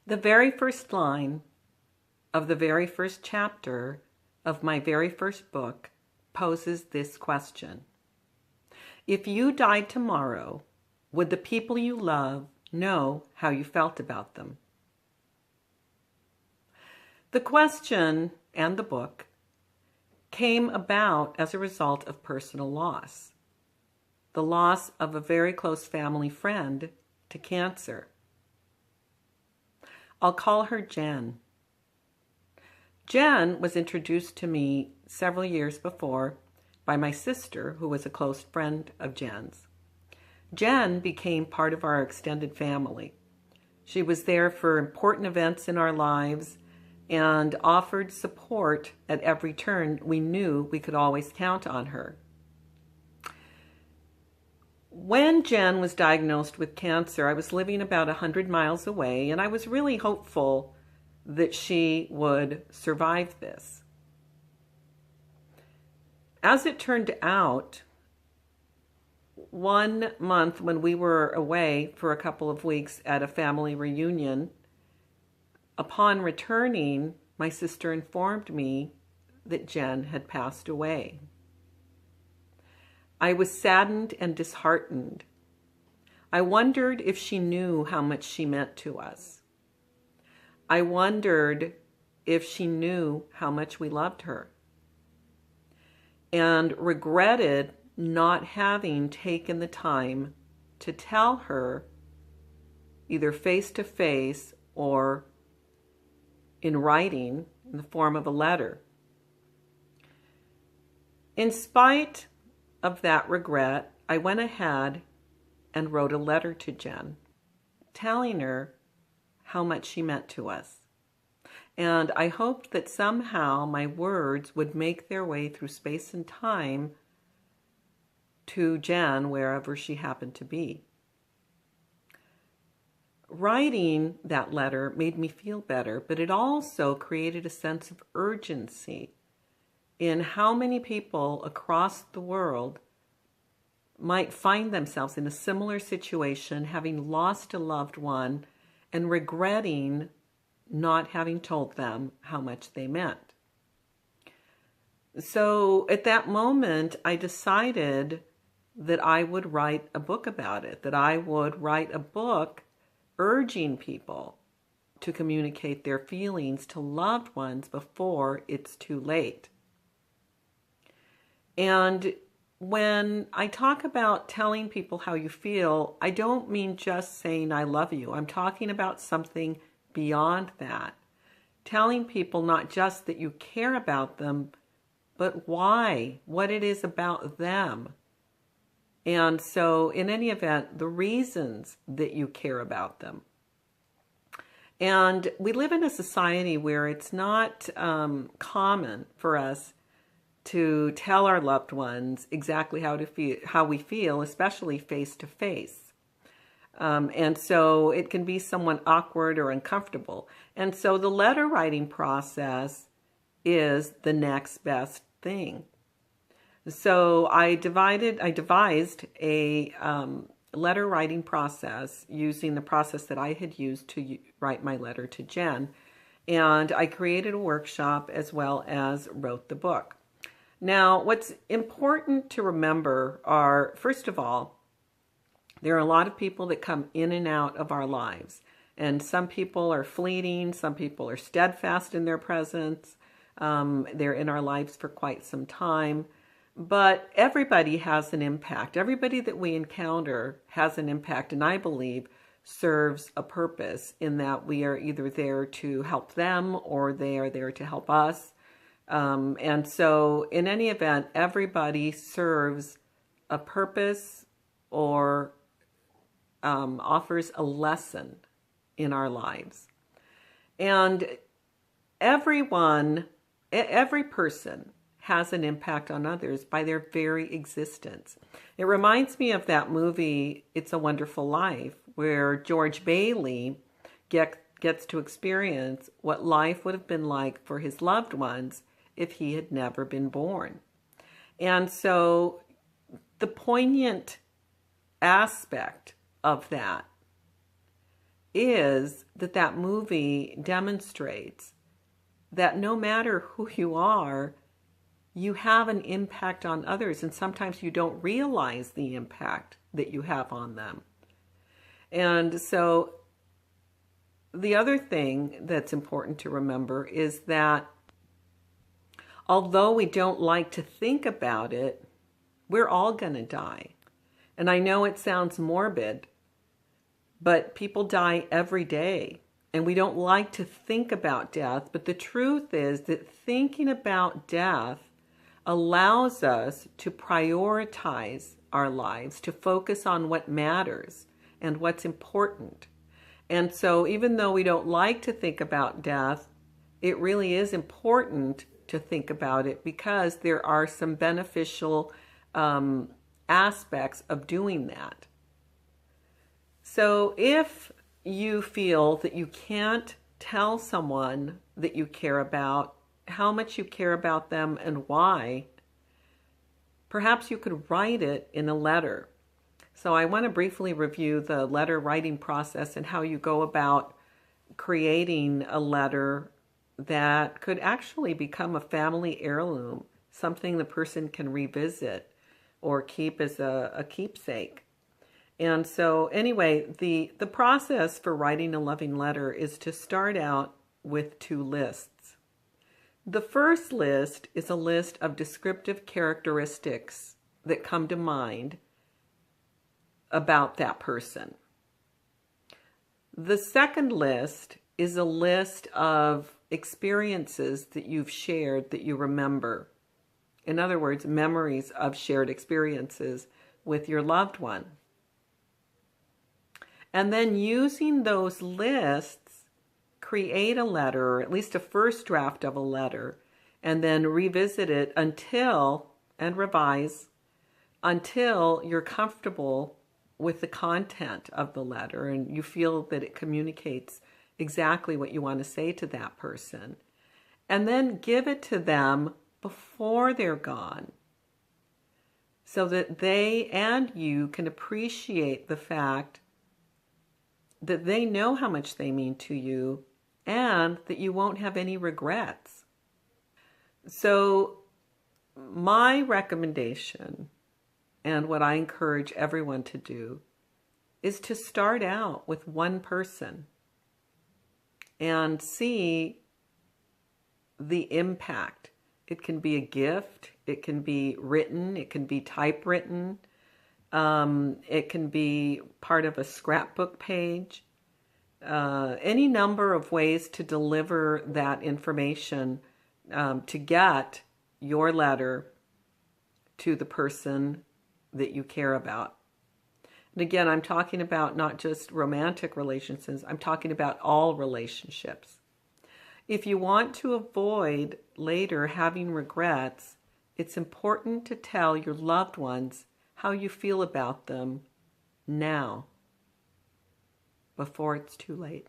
The very first line of the very first chapter of my very first book poses this question. If you died tomorrow, would the people you love know how you felt about them? The question and the book came about as a result of personal loss. The loss of a very close family friend to cancer. I'll call her Jen. Jen was introduced to me several years before by my sister, who was a close friend of Jen's. Jen became part of our extended family. She was there for important events in our lives and offered support at every turn. We knew we could always count on her. When Jen was diagnosed with cancer, I was living about 100 miles away, and I was really hopeful that she would survive this. As it turned out, 1 month when we were away for a couple of weeks at a family reunion, upon returning, my sister informed me that Jen had passed away. I was saddened and disheartened. I wondered if she knew how much she meant to us. I wondered if she knew how much we loved her, and regretted not having taken the time to tell her, either face to face or in writing in the form of a letter. In spite of that regret, I went ahead and wrote a letter to Jen, telling her how much she meant to us. And I hoped that somehow my words would make their way through space and time to Jen, wherever she happened to be. Writing that letter made me feel better, but it also created a sense of urgency in how many people across the world might find themselves in a similar situation, having lost a loved one and regretting not having told them how much they meant. So at that moment, I decided that I would write a book about it, that I would write a book urging people to communicate their feelings to loved ones before it's too late. And when I talk about telling people how you feel, I don't mean just saying I love you. I'm talking about something beyond that. Telling people not just that you care about them, but why, what it is about them. And so in any event, the reasons that you care about them. And we live in a society where it's not common for us to tell our loved ones exactly how we feel, especially face to face. And so it can be somewhat awkward or uncomfortable. And so the letter writing process is the next best thing. So I devised a letter writing process using the process that I had used to write my letter to Jen. And I created a workshop as well as wrote the book. Now, what's important to remember are, first of all, there are a lot of people that come in and out of our lives. And some people are fleeting, some people are steadfast in their presence. They're in our lives for quite some time. But everybody has an impact. Everybody that we encounter has an impact, and I believe serves a purpose in that we are either there to help them or they are there to help us. And so in any event, everybody serves a purpose or offers a lesson in our lives. And every person has an impact on others by their very existence. It reminds me of that movie, It's a Wonderful Life, where George Bailey gets to experience what life would have been like for his loved ones if he had never been born. And so the poignant aspect of that is that that movie demonstrates that no matter who you are, you have an impact on others, and sometimes you don't realize the impact that you have on them. And so the other thing that's important to remember is that although we don't like to think about it, we're all going to die. And I know it sounds morbid, but people die every day. And we don't like to think about death. But the truth is that thinking about death allows us to prioritize our lives, to focus on what matters and what's important. And so even though we don't like to think about death, it really is important to think about it because there are some beneficial aspects of doing that. So if you feel that you can't tell someone that you care about how much you care about them and why, perhaps you could write it in a letter. So I want to briefly review the letter writing process and how you go about creating a letter that could actually become a family heirloom, something the person can revisit or keep as a keepsake. And so anyway, the process for writing a loving letter is to start out with 2 lists. The first list is a list of descriptive characteristics that come to mind about that person. The second list is a list of experiences that you've shared that you remember. In other words, memories of shared experiences with your loved one. And then using those lists, create a letter, or at least a first draft of a letter, and then revisit it and revise until you're comfortable with the content of the letter and you feel that it communicates exactly what you want to say to that person. And then give it to them before they're gone so that they and you can appreciate the fact that they know how much they mean to you and that you won't have any regrets. So my recommendation, and what I encourage everyone to do, is to start out with one person and see the impact. It can be a gift, it can be written, it can be typewritten, it can be part of a scrapbook page, any number of ways to deliver that information to get your letter to the person that you care about. And again, I'm talking about not just romantic relationships, I'm talking about all relationships. If you want to avoid later having regrets, it's important to tell your loved ones how you feel about them now, before it's too late.